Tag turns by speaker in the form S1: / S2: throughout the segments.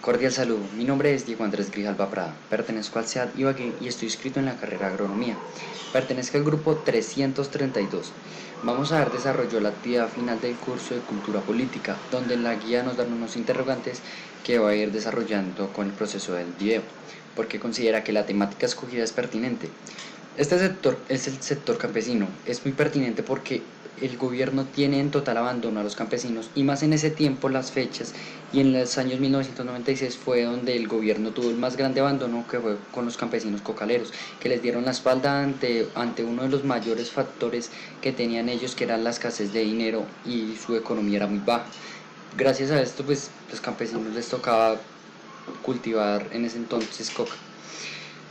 S1: Cordial saludo, mi nombre es Diego Andrés Grijalva Prada, pertenezco al SEAD Ibagué y estoy inscrito en la carrera de Agronomía. Pertenezco al grupo 332. Vamos a dar desarrollo a la actividad final del curso de Cultura Política, donde en la guía nos dan unos interrogantes que va a ir desarrollando con el proceso del video, porque considera que la temática escogida es pertinente. Este sector es el sector campesino. Es muy pertinente porque el gobierno tiene en total abandono a los campesinos y más en ese tiempo las fechas y en los años 1996 fue donde el gobierno tuvo el más grande abandono que fue con los campesinos cocaleros, que les dieron la espalda ante uno de los mayores factores que tenían ellos, que era la escasez de dinero y su economía era muy baja. Gracias a esto pues los campesinos les tocaba cultivar en ese entonces coca.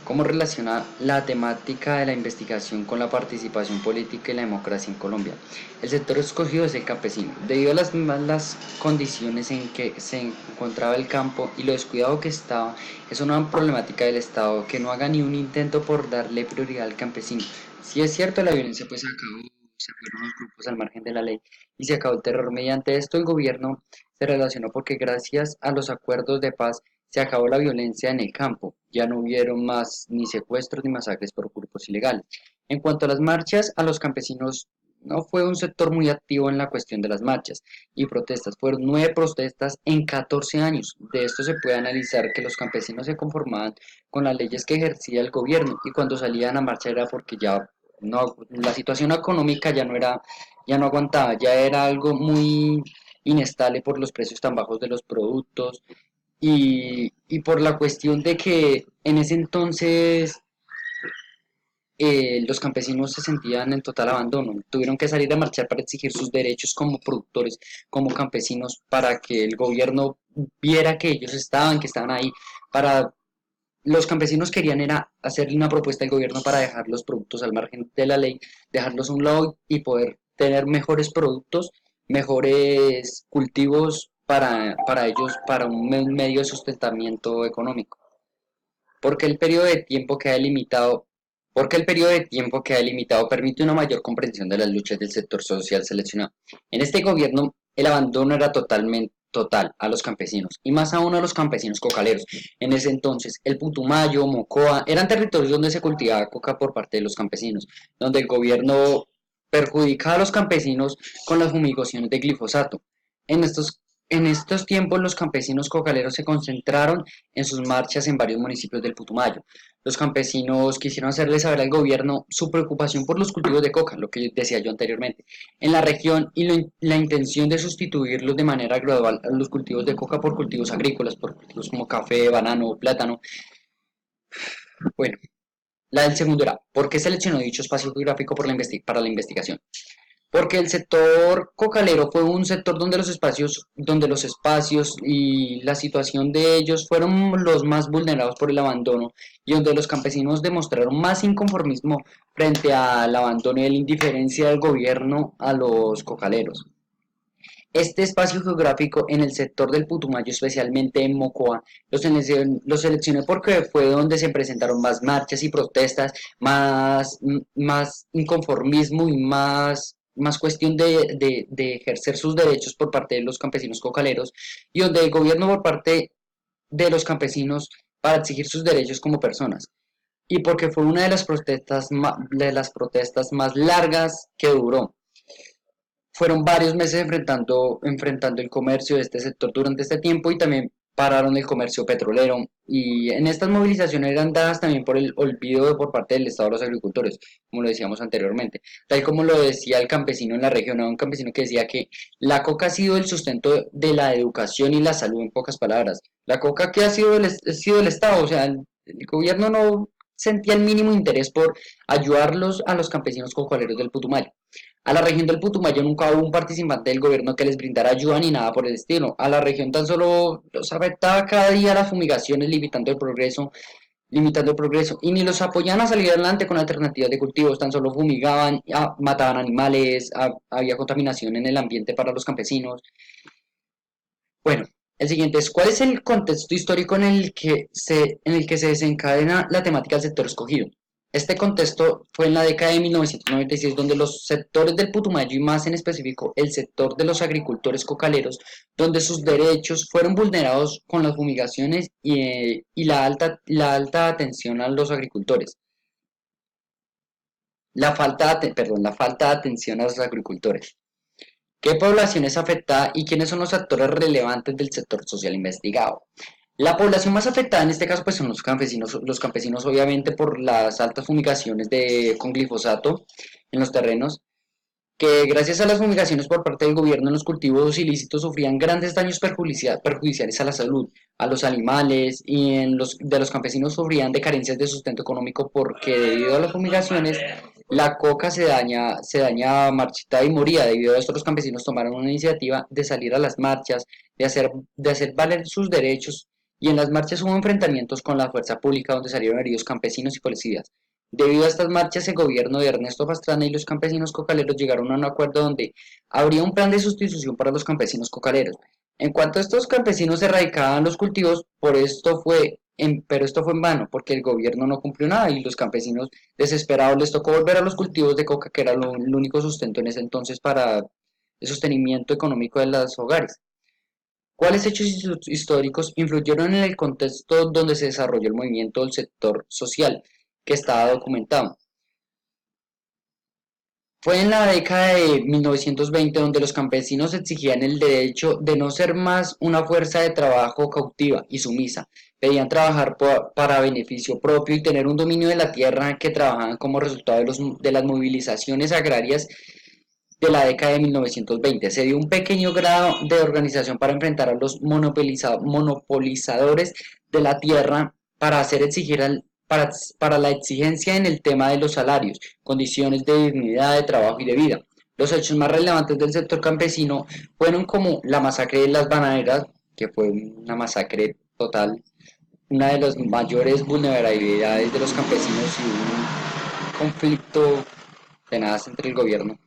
S1: ¿Cómo relaciona la temática de la investigación con la participación política y la democracia en Colombia? El sector escogido es el campesino. Debido a las malas condiciones en que se encontraba el campo y lo descuidado que estaba, es una problemática del Estado que no haga ni un intento por darle prioridad al campesino. Si es cierto, la violencia pues se acabó, se fueron los grupos al margen de la ley y se acabó el terror. Mediante esto el gobierno se relacionó porque gracias a los acuerdos de paz se acabó la violencia en el campo, ya no hubieron más ni secuestros ni masacres por grupos ilegales. En cuanto a las marchas, a los campesinos no fue un sector muy activo en la cuestión de las marchas y protestas. Fueron 9 protestas en 14 años. De esto se puede analizar que los campesinos se conformaban con las leyes que ejercía el gobierno y cuando salían a marcha era porque ya no, la situación económica ya no aguantaba, ya era algo muy inestable por los precios tan bajos de los productos y por la cuestión de que en ese entonces los campesinos se sentían en total abandono, tuvieron que salir a marchar para exigir sus derechos como productores, como campesinos, para que el gobierno viera que ellos estaban, que estaban ahí, para los campesinos querían era hacerle una propuesta al gobierno para dejar los productos al margen de la ley, dejarlos a un lado y poder tener mejores productos, mejores cultivos para ellos, para un medio de sustentamiento económico. Porque el periodo de tiempo que ha delimitado porque el periodo de tiempo que ha delimitado permite una mayor comprensión de las luchas del sector social seleccionado. En este gobierno, el abandono era total a los campesinos, y más aún a los campesinos cocaleros. En ese entonces, el Putumayo, Mocoa, eran territorios donde se cultivaba coca por parte de los campesinos, donde el gobierno perjudicaba a los campesinos con las fumigaciones de glifosato. En estos, en estos tiempos, los campesinos cocaleros se concentraron en sus marchas en varios municipios del Putumayo. Los campesinos quisieron hacerle saber al gobierno su preocupación por los cultivos de coca, lo que decía yo anteriormente, en la región y la intención de sustituirlos de manera gradual a los cultivos de coca por cultivos agrícolas, por cultivos como café, banano, plátano. Bueno, la del segundo era, ¿por qué seleccionó dicho espacio geográfico para la investigación? Porque el sector cocalero fue un sector donde los espacios y la situación de ellos fueron los más vulnerados por el abandono y donde los campesinos demostraron más inconformismo frente al abandono y la indiferencia del gobierno a los cocaleros. Este espacio geográfico en el sector del Putumayo, especialmente en Mocoa, los seleccioné porque fue donde se presentaron más marchas y protestas, más inconformismo y más cuestión de ejercer sus derechos por parte de los campesinos cocaleros y donde el gobierno por parte de los campesinos para exigir sus derechos como personas. Y porque fue una de las protestas más largas que duró. Fueron varios meses enfrentando el comercio de este sector durante este tiempo y también pararon el comercio petrolero. Y en estas movilizaciones eran dadas también por el olvido por parte del Estado de los agricultores, como lo decíamos anteriormente. Tal como lo decía el campesino en la región, un campesino que decía que la coca ha sido el sustento de la educación y la salud, en pocas palabras. La coca que ha sido el Estado, o sea, el gobierno no sentía el mínimo interés por ayudarlos a los campesinos cocoleros del Putumayo. A la región del Putumayo nunca hubo un participante del gobierno que les brindara ayuda ni nada por el estilo. A la región tan solo los afectaba cada día las fumigaciones, limitando el progreso, y ni los apoyaban a salir adelante con alternativas de cultivos, tan solo fumigaban, mataban animales, había contaminación en el ambiente para los campesinos. Bueno, el siguiente es, ¿cuál es el contexto histórico en el que se desencadena la temática del sector escogido? Este contexto fue en la década de 1996 donde los sectores del Putumayo y más en específico el sector de los agricultores cocaleros, donde sus derechos fueron vulnerados con las fumigaciones y la alta atención a los agricultores. La falta de atención a los agricultores. ¿Qué población es afectada y quiénes son los actores relevantes del sector social investigado? La población más afectada en este caso pues son los campesinos obviamente por las altas fumigaciones con glifosato en los terrenos, que gracias a las fumigaciones por parte del gobierno en los cultivos ilícitos sufrían grandes daños perjudiciales a la salud, a los animales y de los campesinos sufrían de carencias de sustento económico porque debido a las fumigaciones la coca se dañaba, marchitaba y moría. Debido a esto los campesinos tomaron una iniciativa de salir a las marchas, de hacer valer sus derechos y en las marchas hubo enfrentamientos con la fuerza pública donde salieron heridos campesinos y policías. Debido a estas marchas, el gobierno de Ernesto Pastrana y los campesinos cocaleros llegaron a un acuerdo donde habría un plan de sustitución para los campesinos cocaleros. En cuanto a estos campesinos erradicaban los cultivos, pero esto fue en vano, porque el gobierno no cumplió nada y los campesinos desesperados les tocó volver a los cultivos de coca, que era el único sustento en ese entonces para el sostenimiento económico de los hogares. ¿Cuáles hechos históricos influyeron en el contexto donde se desarrolló el movimiento del sector social que estaba documentado? Fue en la década de 1920 donde los campesinos exigían el derecho de no ser más una fuerza de trabajo cautiva y sumisa. Pedían trabajar para beneficio propio y tener un dominio de la tierra que trabajaban como resultado de las movilizaciones agrarias de la década de 1920. Se dio un pequeño grado de organización para enfrentar a los monopolizadores de la tierra para hacer exigir para la exigencia en el tema de los salarios, condiciones de dignidad, de trabajo y de vida. Los hechos más relevantes del sector campesino fueron como la masacre de las bananeras, que fue una masacre total, una de las mayores vulnerabilidades de los campesinos y un conflicto tenaz entre el gobierno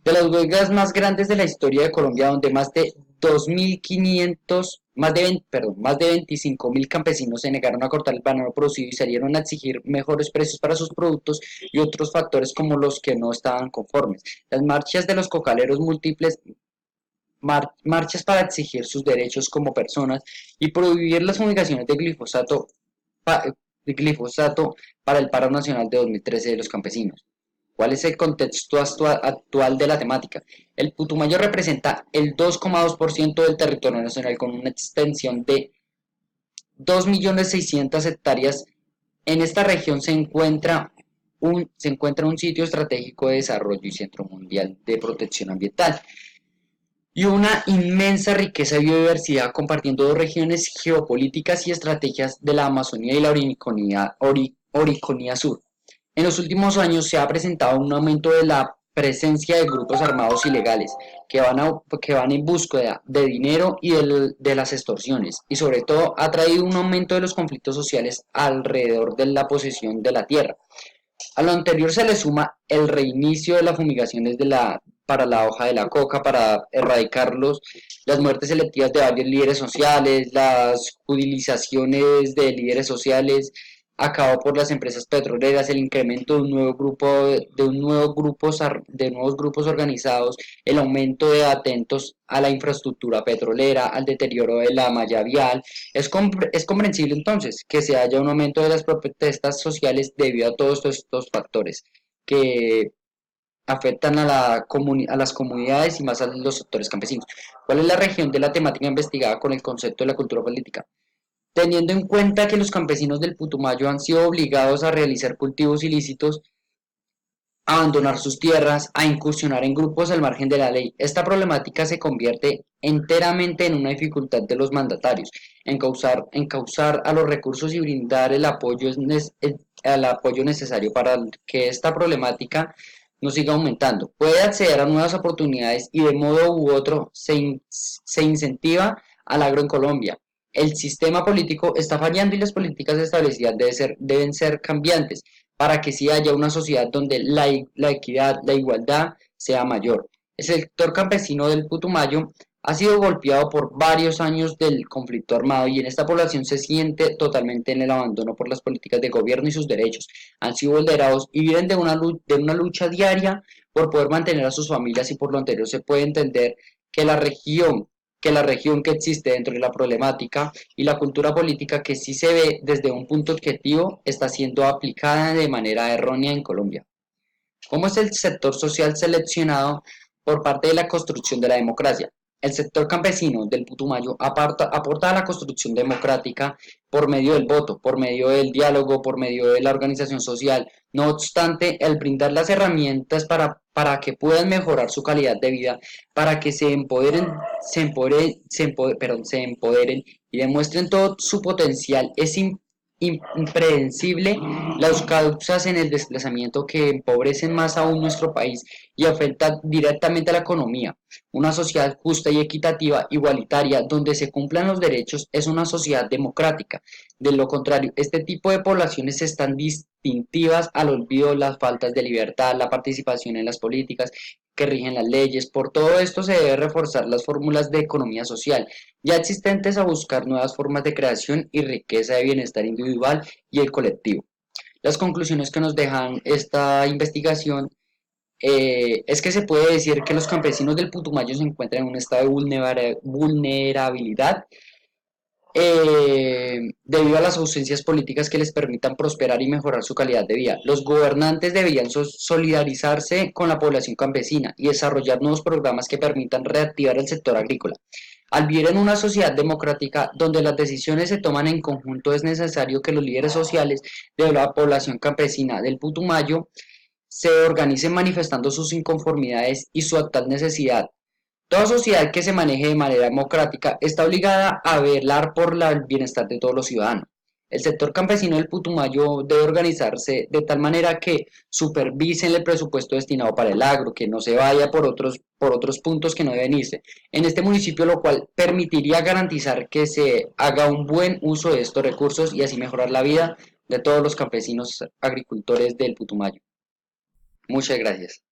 S1: de las huelgas más grandes de la historia de Colombia, donde más de 2.500, más de 25.000 campesinos se negaron a cortar el banano producido y salieron a exigir mejores precios para sus productos y otros factores como los que no estaban conformes. Las marchas de los cocaleros múltiples marchas para exigir sus derechos como personas y prohibir las fumigaciones de glifosato para el paro nacional de 2013 de los campesinos. ¿Cuál es el contexto actual de la temática? El Putumayo representa el 2,2% del territorio nacional con una extensión de 2.600.000 hectáreas. En esta región se encuentra un sitio estratégico de desarrollo y centro mundial de protección ambiental y una inmensa riqueza de biodiversidad compartiendo dos regiones geopolíticas y estrategias de la Amazonía y la Oriconía Sur. En los últimos años se ha presentado un aumento de la presencia de grupos armados ilegales que van en búsqueda de dinero y de las extorsiones y sobre todo ha traído un aumento de los conflictos sociales alrededor de la posesión de la tierra. A lo anterior se le suma el reinicio de las fumigaciones para la hoja de la coca, para erradicarlos, las muertes selectivas de varios líderes sociales, las judicializaciones de líderes sociales, acabado por las empresas petroleras, el incremento de un nuevo grupo, de nuevos grupos organizados, el aumento de atentos a la infraestructura petrolera, al deterioro de la malla vial. Es comprensible entonces que se haya un aumento de las protestas sociales debido a todos estos factores que afectan a las comunidades y más a los sectores campesinos. ¿Cuál es la región de la temática investigada con el concepto de la cultura política? Teniendo en cuenta que los campesinos del Putumayo han sido obligados a realizar cultivos ilícitos, a abandonar sus tierras, a incursionar en grupos al margen de la ley, esta problemática se convierte enteramente en una dificultad de los mandatarios, en causar a los recursos y brindar el apoyo necesario para que esta problemática no siga aumentando. Puede acceder a nuevas oportunidades y de modo u otro se incentiva al agro en Colombia. El sistema político está fallando y las políticas establecidas deben ser cambiantes para que sí haya una sociedad donde la equidad, la igualdad sea mayor. El sector campesino del Putumayo ha sido golpeado por varios años del conflicto armado y en esta población se siente totalmente en el abandono por las políticas de gobierno y sus derechos. Han sido vulnerados y viven de una lucha diaria por poder mantener a sus familias y por lo anterior se puede entender que la región que existe dentro de la problemática y la cultura política que sí se ve desde un punto objetivo está siendo aplicada de manera errónea en Colombia. ¿Cómo es el sector social seleccionado por parte de la construcción de la democracia? El sector campesino del Putumayo aporta a la construcción democrática por medio del voto, por medio del diálogo, por medio de la organización social. No obstante, el brindar las herramientas para que puedan mejorar su calidad de vida, para que se empoderen y demuestren todo su potencial, es impredecible las causas en el desplazamiento que empobrecen más aún nuestro país y afectan directamente a la economía. Una sociedad justa y equitativa, igualitaria, donde se cumplan los derechos, es una sociedad democrática. De lo contrario, este tipo de poblaciones están distintivas al olvido, las faltas de libertad, la participación en las políticas que rigen las leyes. Por todo esto se debe reforzar las fórmulas de economía social ya existentes a buscar nuevas formas de creación y riqueza de bienestar individual y el colectivo. Las conclusiones que nos dejan esta investigación es que se puede decir que los campesinos del Putumayo se encuentran en un estado de vulnerabilidad debido a las ausencias políticas que les permitan prosperar y mejorar su calidad de vida. Los gobernantes deberían solidarizarse con la población campesina y desarrollar nuevos programas que permitan reactivar el sector agrícola. Al vivir en una sociedad democrática donde las decisiones se toman en conjunto, es necesario que los líderes sociales de la población campesina del Putumayo se organicen manifestando sus inconformidades y su actual necesidad. Toda sociedad que se maneje de manera democrática está obligada a velar por el bienestar de todos los ciudadanos. El sector campesino del Putumayo debe organizarse de tal manera que supervisen el presupuesto destinado para el agro, que no se vaya por otros puntos que no deben irse en este municipio, lo cual permitiría garantizar que se haga un buen uso de estos recursos y así mejorar la vida de todos los campesinos agricultores del Putumayo. Muchas gracias.